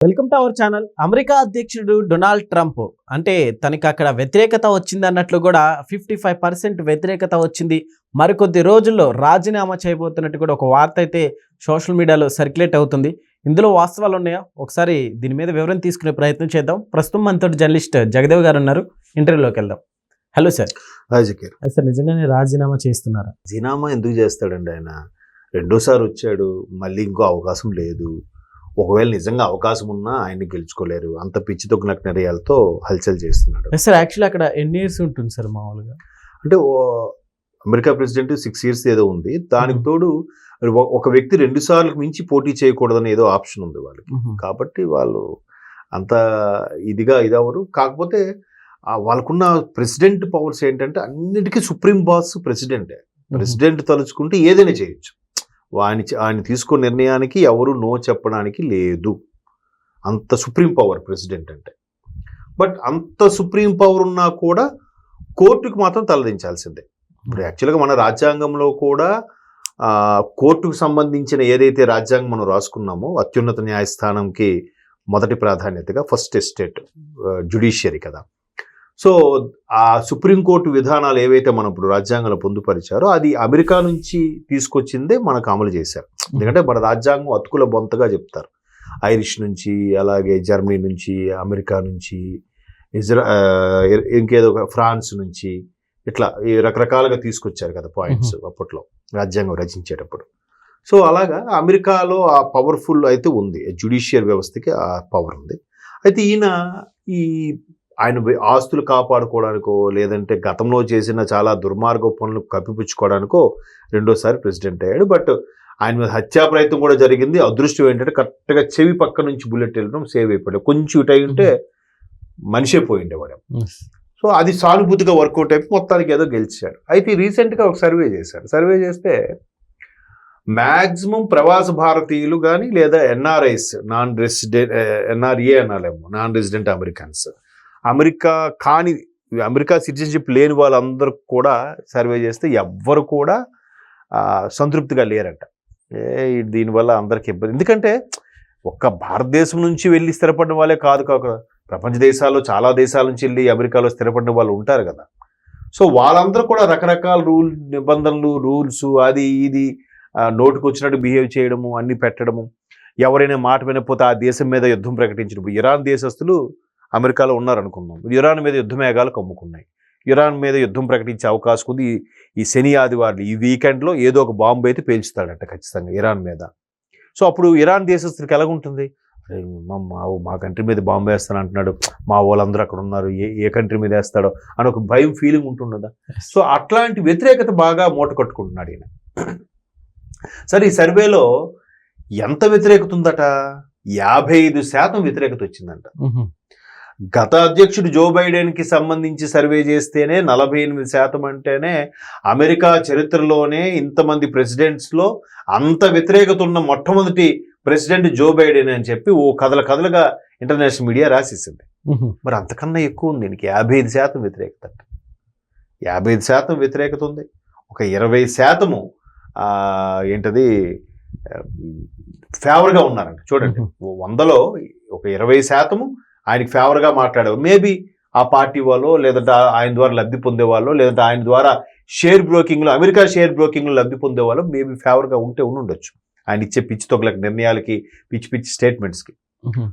Welcome to our channel. America అధ్యక్షుడు Donald Trump అంటే తనకి అక్కడ వ్యతిరేకత వచ్చింది అన్నట్లు కూడా 55% వ్యతిరేకత వచ్చింది. మరికొద్ది రోజుల్లో రాజీనామా చేయబోతున్నట్టు కూడా ఒక వార్త అయితే సోషల్ మీడియాలో సర్క్యులేట్ అవుతుంది. ఇందులో వాస్తవాలు ఉన్నాయా? ఒకసారి దీని మీద వివరణ తీసుకునే ప్రయత్నం చేద్దాం. ప్రస్తుతం మనతో జర్నలిస్ట్ జగదేవ్ గారు ఉన్నారు. ఇంటర్వ్యూలోకి వెళ్దాం. Hello sir. సార్ నిజంగానే రాజీనామా చేస్తున్నారా? రాజీనామా ఎందుకు చేస్తాడండి ఆయన? రెండోసారి వచ్చాడు, మళ్ళీ ఇంకో అవకాశం లేదు. ఒకవేళ నిజంగా అవకాశం ఉన్నా ఆయన్ని గెలుచుకోలేరు. అంత పిచ్చి తొక్కిన నిర్ణయాలతో హల్చల్ చేస్తున్నాడు. సార్ యాక్చువల్లీ అక్కడ ఎన్ని ఇయర్స్ ఉంటుంది సార్ మామూలుగా? అంటే అమెరికా ప్రెసిడెంట్ 6 years ఏదో ఉంది. దానికి తోడు ఒక వ్యక్తి 2 సార్లు మించి పోటీ చేయకూడదని ఏదో ఆప్షన్ ఉంది వాళ్ళకి. కాబట్టి వాళ్ళు అంత ఇదిగా ఇదవరు. కాకపోతే వాళ్ళకున్న ప్రెసిడెంట్ పవర్స్ ఏంటంటే అన్నిటికీ సుప్రీం బాస్ ప్రెసిడెంటే. ప్రెసిడెంట్ తలుచుకుంటే ఏదైనా చేయొచ్చు. ఆయన తీసుకున్న నిర్ణయానికి ఎవరు నో చెప్పడానికి లేదు. అంత సుప్రీం పవర్ ప్రెసిడెంట్ అంటే. బట్ అంత సుప్రీం పవర్ ఉన్నా కూడా కోర్టుకు మాత్రం తలదించాల్సిందే. ఇప్పుడు యాక్చువల్గా మన రాజ్యాంగంలో కూడా కోర్టుకు సంబంధించిన ఏదైతే రాజ్యాంగం మనం రాసుకున్నామో అత్యున్నత న్యాయస్థానంకి మొదటి ప్రాధాన్యతగా ఫస్ట్ ఎస్టేట్ జ్యుడిషియరీ కదా. సో ఆ సుప్రీంకోర్టు విధానాలు ఏవైతే మనం ఇప్పుడు రాజ్యాంగంలో పొందుపరిచారో అది అమెరికా నుంచి తీసుకొచ్చిందే మనకు అమలు చేశారు. ఎందుకంటే మన రాజ్యాంగం అతుకుల బొంతగా చెప్తారు. ఐరిష్ నుంచి, అలాగే జర్మనీ నుంచి, అమెరికా నుంచి, ఇంకేదో ఫ్రాన్స్ నుంచి, ఇట్లా రకరకాలుగా తీసుకొచ్చారు కదా పాయింట్స్ అప్పట్లో రాజ్యాంగం రచించేటప్పుడు. సో అలాగా అమెరికాలో ఆ పవర్ఫుల్ అయితే ఉంది, జ్యుడిషియల్ వ్యవస్థకి ఆ పవర్ ఉంది. అయితే ఆయన ఆస్తులు కాపాడుకోవడానికో లేదంటే గతంలో చేసిన చాలా దుర్మార్గ పనులు కప్పిపుచ్చుకోవడానికో రెండోసారి ప్రెసిడెంట్ అయ్యాడు. బట్ ఆయన మీద హత్యా ప్రయత్నం కూడా జరిగింది. అదృష్టం ఏంటంటే కరెక్ట్గా చెవి పక్క నుంచి బుల్లెట్ వెళ్ళడం సేవ్ అయిపోయాడు. కొంచెం ఇటు అయి ఉంటే మనిషే పోయిండేవాడు. సో అది సానుభూతిగా వర్కౌట్ అయిపోయి మొత్తానికి ఏదో గెలిచాడు. అయితే రీసెంట్గా ఒక సర్వే చేశారు. సర్వే చేస్తే మ్యాక్సిమం ప్రవాస భారతీయులు కానీ లేదా ఎన్ఆర్ఐస్, ఎన్ఆర్ఏ అనాలేమో, non resident Americans, America citizenship లేని వాళ్ళందరూ కూడా సర్వే చేస్తే ఎవ్వరు కూడా సంతృప్తిగా లేరంట. దీనివల్ల అందరికీ ఇబ్బంది. ఎందుకంటే ఒక్క భారతదేశం నుంచి వెళ్ళి స్థిరపడిన వాళ్ళే కాదు ప్రపంచ దేశాల్లో చాలా దేశాల నుంచి వెళ్ళి అమెరికాలో స్థిరపడిన వాళ్ళు ఉంటారు కదా. సో వాళ్ళందరూ కూడా రకరకాల నిబంధనలు, రూల్స్, అది ఇది నోటుకు వచ్చినట్టు బిహేవ్ చేయడము, అన్ని పెట్టడము, ఎవరైనా మాట వినకపోతే ఆ దేశం మీద యుద్ధం ప్రకటించడం. ఇరాన్ దేశస్తులు అమెరికాలో ఉన్నారనుకుందాం, ఇరాన్ మీద యుద్ధ మేఘాలు కమ్ముకున్నాయి. ఇరాన్ మీద యుద్ధం ప్రకటించే అవకాశం ఉంది. ఈ శని ఆదివారాలు ఈ వీకెండ్లో ఏదో ఒక బాంబు అయితే పేల్చుతాడట ఖచ్చితంగా ఇరాన్ మీద. సో అప్పుడు ఇరాన్ దేశస్తుడికి ఎలాగుంటుంది? అరే మా కంట్రీ మీద బాంబు వేస్తాను అంటున్నాడు, మా వాళ్ళందరూ అక్కడ ఉన్నారు, ఏ కంట్రీ మీద వేస్తాడో అని ఒక భయం ఫీలింగ్ ఉంటుండదా? సో అట్లాంటి వ్యతిరేకత బాగా మూట కట్టుకుంటున్నాడు ఈయన. సరే, ఈ సర్వేలో ఎంత వ్యతిరేకత ఉందట? 55% వ్యతిరేకత వచ్చిందంట. గత అధ్యక్షుడు జో బైడెన్కి సంబంధించి సర్వే చేస్తేనే 48% అంటేనే అమెరికా చరిత్రలోనే ఇంతమంది ప్రెసిడెంట్స్లో అంత వ్యతిరేకత ఉన్న మొట్టమొదటి ప్రెసిడెంట్ జో బైడెన్ అని చెప్పి ఓ కథలుగా ఇంటర్నేషనల్ మీడియా రాసేసింది. మరి అంతకన్నా ఎక్కువ ఉంది దీనికి. 55% వ్యతిరేకత అంట. 55% వ్యతిరేకత ఉంది. ఒక 20% ఏంటది ఫేవర్గా ఉన్నారంట. చూడండి, 100లో ఒక 20% ఆయనకి ఫేవర్గా మాట్లాడేవారు. మేబీ ఆ పార్టీ వాళ్ళు, లేదంటే ఆయన ద్వారా లబ్ధి పొందేవాళ్ళు, లేదంటే ఆయన ద్వారా అమెరికా షేర్ బ్రోకింగ్లో లబ్ధి పొందేవాళ్ళు మేబీ ఫేవర్గా ఉంటే ఉండొచ్చు ఆయన ఇచ్చే పిచ్చి తొగలకు నిర్ణయాలకి, పిచ్చి స్టేట్మెంట్స్కి.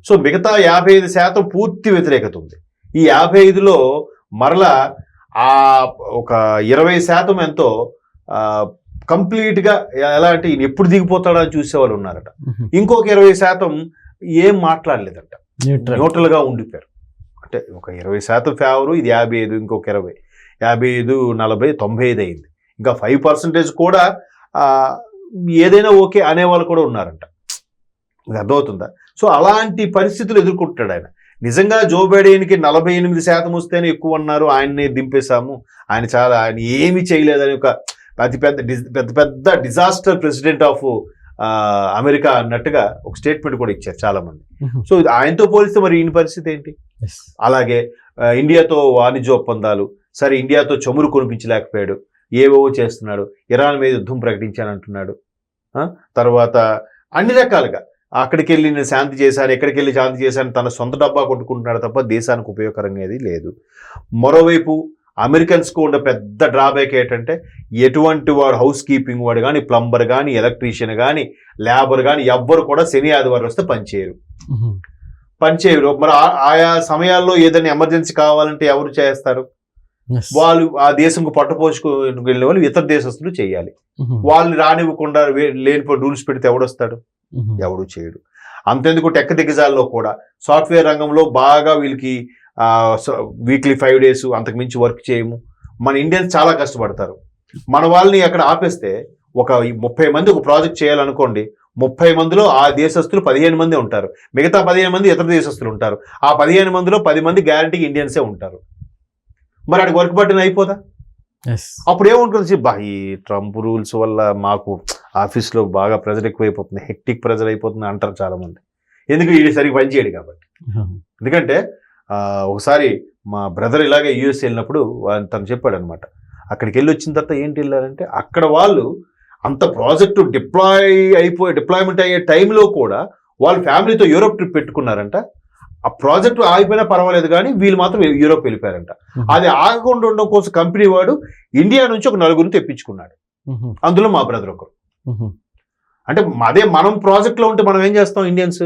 సో మిగతా 55% పూర్తి వ్యతిరేకత ఉంది. ఈ 55లో మరలా ఒక 20% ఎంతో కంప్లీట్గా ఎలా అంటే ఈయన ఎప్పుడు దిగిపోతాడో అని చూసేవాళ్ళు ఉన్నారట. ఇంకొక 20% ఏం మాట్లాడలేదంట, న్యూట్రల్గా ఉండిపోయారు. అంటే ఒక 20% ఫేవరు, ఇది 55, ఇంకొక 20, 55, 40, 95 అయింది. ఇంకా 5% కూడా ఏదైనా ఓకే అనేవాళ్ళు కూడా ఉన్నారంట. అర్థమవుతుందా? సో అలాంటి పరిస్థితులు ఎదుర్కొంటాడు ఆయన. నిజంగా జో బైడెన్కి 48% వస్తేనే ఎక్కువ అన్నారు, ఆయన్ని దింపేశాము, ఆయన ఏమీ చేయలేదని ఒక పెద్ద డిజాస్టర్ ప్రెసిడెంట్ ఆఫ్ అమెరికా అన్నట్టుగా ఒక స్టేట్మెంట్ కూడా ఇచ్చారు చాలా మంది. సో ఆయనతో పోలిస్తే మరి ఈయన పరిస్థితి ఏంటి? అలాగే ఇండియాతో వాణిజ్య ఒప్పందాలు, సరే ఇండియాతో చమురు కొనిపించలేకపోయాడు, ఏవేవో చేస్తున్నాడు, ఇరాన్ మీద యుద్ధం ప్రకటించానంటున్నాడు, తర్వాత అన్ని రకాలుగా అక్కడికి వెళ్ళి నేను శాంతి చేశాను, ఎక్కడికి వెళ్ళి శాంతి చేశాను, తన సొంత డబ్బా కొట్టుకుంటున్నాడు తప్ప దేశానికి ఉపయోగకరంగా ఏది లేదు. మరోవైపు అమెరికన్స్కు ఉండే పెద్ద డ్రాబ్యాక్ ఏంటంటే ఎటువంటి వాడు హౌస్ కీపింగ్ వాడు కానీ, ప్లంబర్ కానీ, ఎలక్ట్రీషియన్ కానీ, లేబర్ కానీ ఎవ్వరు కూడా శని ఆదివారం వస్తే పనిచేయరు. మరి ఆయా సమయాల్లో ఏదైనా ఎమర్జెన్సీ కావాలంటే ఎవరు చేస్తారు? వాళ్ళు ఆ దేశంకు పట్టుపోసుకు వెళ్ళిన వాళ్ళు ఇతర దేశస్తులు చేయాలి. వాళ్ళు రానివ్వకుండా లేనిపోయి రూల్స్ పెడితే ఎవడొస్తాడు? ఎవడు చేయడు. అంతెందుకు టెక్ దిగ్గజాల్లో కూడా సాఫ్ట్వేర్ రంగంలో బాగా వీళ్ళకి వీక్లీ 5 days అంతకు మించి వర్క్ చేయము. మన ఇండియన్స్ చాలా కష్టపడతారు. మన వాళ్ళని అక్కడ ఆపేస్తే ఒక 30 మంది ఒక ప్రాజెక్ట్ చేయాలనుకోండి, 30 మందిలో ఆ దేశస్తులు 15 మంది ఉంటారు, మిగతా 15 మంది ఇతర దేశస్తులు ఉంటారు. ఆ 15 మందిలో 10 మంది గ్యారంటీకి ఇండియన్సే ఉంటారు. మరి అక్కడికి వర్క్ బట్టన్ అయిపోదా? అప్పుడు ఏముంటుంది? ఈ ట్రంప్ రూల్స్ వల్ల మాకు ఆఫీస్లో బాగా ప్రెజర్ ఎక్కువైపోతుంది, హెక్టిక్ ప్రెజర్ అయిపోతుంది అంటారు చాలా మంది. ఎందుకు? వీడి సరిగ్గా పనిచేయడు కాబట్టి. ఎందుకంటే ఒకసారి మా బ్రదర్ ఇలాగే యూఎస్ వెళ్ళినప్పుడు తను చెప్పాడు అనమాట. అక్కడికి వెళ్ళి వచ్చిన తర్వాత ఏంటి వెళ్ళారంటే అక్కడ వాళ్ళు అంత ప్రాజెక్టు డిప్లాయ్మెంట్ అయ్యే టైంలో కూడా వాళ్ళ ఫ్యామిలీతో యూరోప్ ట్రిప్ పెట్టుకున్నారంట. ఆ ప్రాజెక్టు ఆగిపోయినా పర్వాలేదు కానీ వీళ్ళు మాత్రం యూరోప్ వెళ్ళిపోయారంట. అది ఆగకుండా ఉండడం కోసం కంపెనీ వాడు ఇండియా నుంచి ఒక 4 తెప్పించుకున్నాడు. అందులో మా బ్రదర్ ఒకరు. అంటే అదే మనం ప్రాజెక్ట్లో ఉంటే మనం ఏం చేస్తాం ఇండియన్స్?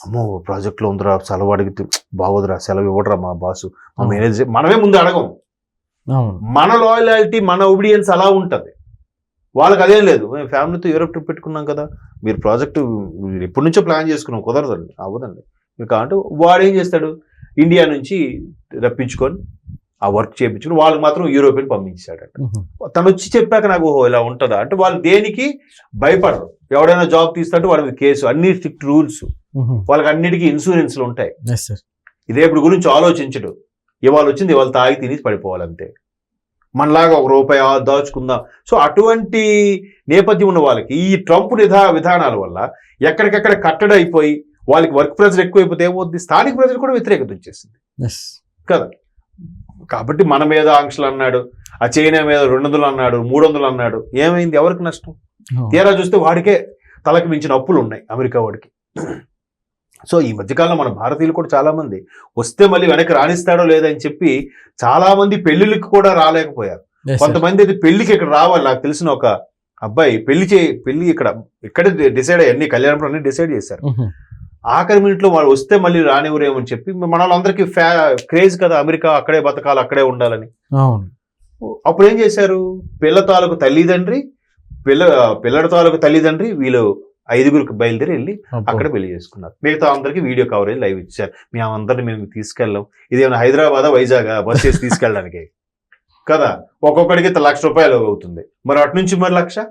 అమ్మో ప్రాజెక్ట్లో ఉందిరా, సెలవు అడిగితే బాగోదురా, సెలవు ఇవ్వడరా మా బాసు, మా మేనేజర్, మనమే ముందు అడగం. మన లాయల్టీ, మన ఒబీడియన్స్ అలా ఉంటుంది. వాళ్ళకి అదేం లేదు. మేము ఫ్యామిలీతో యూరోప్ ట్రిప్ పెట్టుకున్నాం కదా, మీరు ప్రాజెక్టు ఎప్పటి నుంచో ప్లాన్ చేసుకున్నాం, కుదరదండి, అవ్వదండి మీరు కాబట్టి వాడు ఏం చేస్తాడు? ఇండియా నుంచి రప్పించుకొని ఆ వర్క్ చేయించుకుని వాళ్ళకి మాత్రం యూరోపియన్ పంపించాడట. తను వచ్చి చెప్పాక నాకు ఓహో ఇలా ఉంటుందా అంటే వాళ్ళు దేనికి భయపడరు. ఎవడైనా జాబ్ తీస్తాంటే వాడి మీద కేసు, అన్ని స్ట్రిక్ట్ రూల్స్, వాళ్ళకి అన్నిటికీ ఇన్సూరెన్స్లు ఉంటాయి. ఇదే ఇప్పుడు గురించి ఆలోచించడు. ఇవాళ వచ్చింది ఇవాళ తాగి తిని పడిపోవాలంతే. మనలాగా ₹1 దాచుకుందాం. సో అటువంటి నేపథ్యం ఉన్న వాళ్ళకి ఈ ట్రంప్ విధానాల వల్ల ఎక్కడికెక్కడ కట్టడి అయిపోయి వాళ్ళకి వర్క్ ప్రెజర్ ఎక్కువైపోతే ఏమవుతుంది? స్థానిక ప్రజలు కూడా వ్యతిరేకత వచ్చేసింది కదా. కాబట్టి మన మీద ఆంక్షలు అన్నాడు, ఆ చైనా మీద 200 అన్నాడు, 300 అన్నాడు. ఏమైంది? ఎవరికి నష్టం? తీరా చూస్తే వాడికే తలకి మించిన అప్పులు ఉన్నాయి అమెరికా వాడికి. సో ఈ మధ్యకాలంలో మన భారతీయులు కూడా చాలా మంది వస్తే మళ్ళీ వెనక్కి రాణిస్తాడో లేదని చెప్పి చాలా మంది పెళ్లిళ్ళకి కూడా రాలేకపోయారు. కొంతమంది అయితే పెళ్లికి ఇక్కడ రావాలి. నాకు తెలిసిన ఒక అబ్బాయి పెళ్లి ఇక్కడే డిసైడ్ అయ్యి అన్ని కళ్యాణపురం అన్ని డిసైడ్ చేశారు. ఆఖరి మినిట్లో వాడు వస్తే మళ్ళీ రానివ్వరేమని చెప్పి మన వాళ్ళందరికీ క్రేజ్ కదా, అమెరికా అక్కడే బతకాలి, అక్కడే ఉండాలని. అప్పుడు ఏం చేశారు? పిల్ల తాలూకు తల్లిదండ్రి, పిల్లడి తాలూకు తల్లిదండ్రి, వీళ్ళు 5 బయలుదేరి వెళ్ళి అక్కడ పెళ్లి చేసుకున్నారు. మిగతా అందరికి వీడియో కవరేజ్ లైవ్ ఇచ్చారు. మేమందరిని మేము తీసుకెళ్ళాం, ఇదేమైనా హైదరాబాద్ వైజాగ్ బస్ చేసి తీసుకెళ్ళడానికి కదా, ఒక్కొక్కడికి ₹1,00,000 అవుతుంది. మరి అటు నుంచి మరి 1,00,000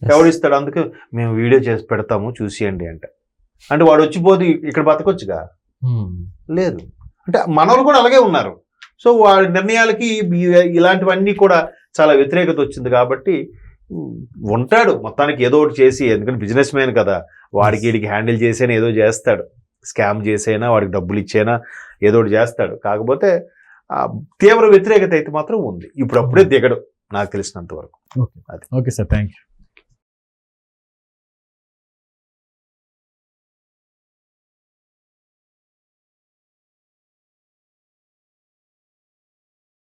ఎవడిస్తాడు? అందుకే మేము వీడియో చేసి పెడతాము చూసియండి అంటే వాడు వచ్చిపోతే ఇక్కడ బతకొచ్చుగా. లేదు అంటే మనోళ్ళు కూడా అలాగే ఉన్నారు. సో వాడి నిర్ణయాలకి ఇలాంటివన్నీ కూడా చాలా వ్యతిరేకత వచ్చింది కాబట్టి ఉంటాడు మొత్తానికి ఏదో ఒకటి చేసి. ఎందుకంటే బిజినెస్ మ్యాన్ కదా, వాడికి వీడికి హ్యాండిల్ చేసైనా ఏదో చేస్తాడు, స్కామ్ చేసైనా వాడికి డబ్బులు ఇచ్చైనా ఏదో ఒకటి చేస్తాడు. కాకపోతే తీవ్ర వ్యతిరేకత అయితే మాత్రం ఉంది. ఇప్పుడు అప్పుడే దిగడు నాకు తెలిసినంత వరకు. Okay sir, thank you.